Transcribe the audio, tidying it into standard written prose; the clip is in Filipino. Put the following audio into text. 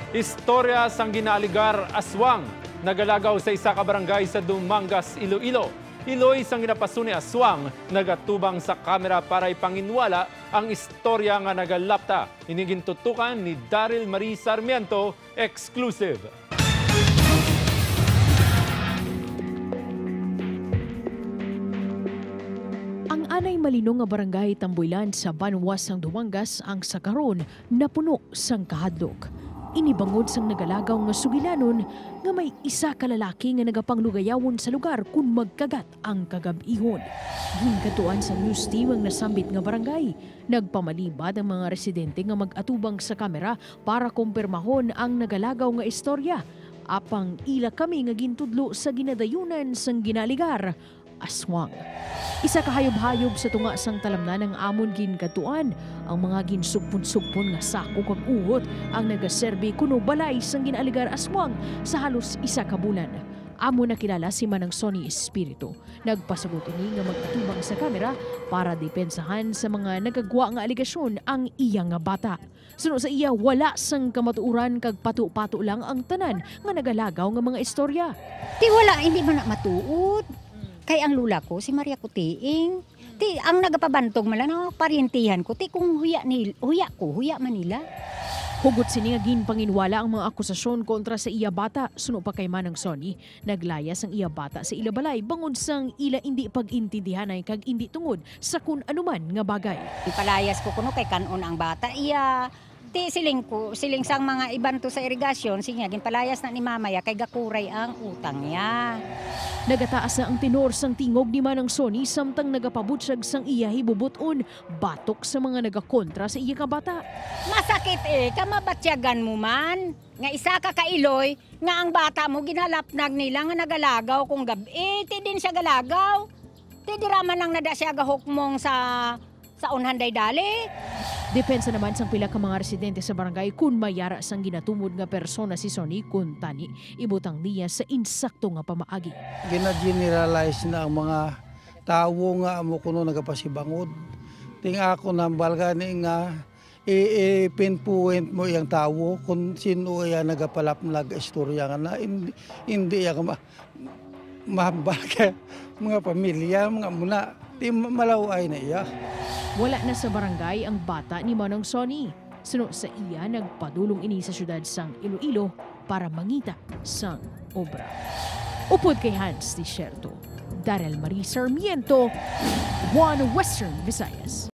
Istorya sang ginaligar aswang. Nagalagaw sa isa ka barangay sa Dumangas, Iloilo. Iloy sang ginapaso ni aswang, nagatubang sa kamera para ipanginwala ang istorya nga nagalapta. Inigintutukan ni Daryl Marie Sarmiento, exclusive. Ang anay malino nga barangay Tamboylan sa Banwas sang Dumangas ang sakaron napuno sang kahadlok. Inibangod sang nagalagaw nga sugilanon nga may isa ka lalaki nga nagapanglugayawon sa lugar kung magkagat ang kagab-ihon. Ginkatuan sa news team ang nasambit nga barangay. Nagpamalibad ang mga residente nga mag-atubang sa kamera para kumpirmahon ang nagalagaw nga istorya. Apang ila kami nga gintudlo sa ginadayunan sang ginaligar aswang. Isa kahayop-hayop sa tunga sang talamnan ng amon ginkatuan. Ang mga ginsugpon-sugpon nga sako kag uhot ang nagaserbi kuno balay sang ginaligar aswang sa halos isa ka bulan. Amo nakilala si Manang Sonny Espiritu. Nagpasagot ini nga mag-atubang sa kamera para depensahan sa mga nagagwa nga aligasyon ang iya nga bata. Suno sa iya, wala sang kamatuuran kag pato-pato lang ang tanan nga nagalagaw nga mga istorya. Ti wala, hindi man na matuod. Kay ang lula ko, si Maria Kutiing. Ti, ang nagapabantog man lang, parintihan ko. Ti, kung huya Manila. Hugot sini nga ginpanginwala ang mga akusasyon kontra sa iya bata. Suno pa kay Manang Sonny, naglayas ang iya bata sa ila balay bangod sang ila hindi pag-intindihan ay kag hindi tungod sa kun anuman nga bagay. Ipalayas ko kuno kay kanon ang bata. Iya, ti siling sang mga iban to sa irigasyon, sinya ginpalayas na ni mamaya kay gakuray ang utang niya. Nagataas na ang tenor sang tingog ni Manang Sonny samtang nagapabutsag sang iya hibubuton batok sa mga nagakontra sa iya kabata. Masakit kamabatsyagan mo man. Nga isa ka kailoy, nga ang bata mo ginhalapnag nila nga nagalagaw kung gabi. Ti din siya galagaw. Ti diraman nang nada siya gahukmong sa unhanday dali. Depensa naman sang pila ka mga residente sa barangay kung mayara sang ginatumod nga persona si Sonny kung tani ibutang niya sa insakto nga pamaagi. Gina-generalize na ang mga tawo nga amo kuno nagapasibangod. Ting ako nambal gani nga i-pinpoint mo yung tawo kung sino ay nagapalaplag istorya nga na hindi ka mahambal ka mga pamilya, mga muna, di malaway na iya. Wala na sa barangay ang bata ni Manang Sonny. Suno sa iya, nagpadulong ini sa syudad sang Iloilo para mangita sang obra. Upod kay Hans Desierto, Daryl Marie Sarmiento, One Western Visayas.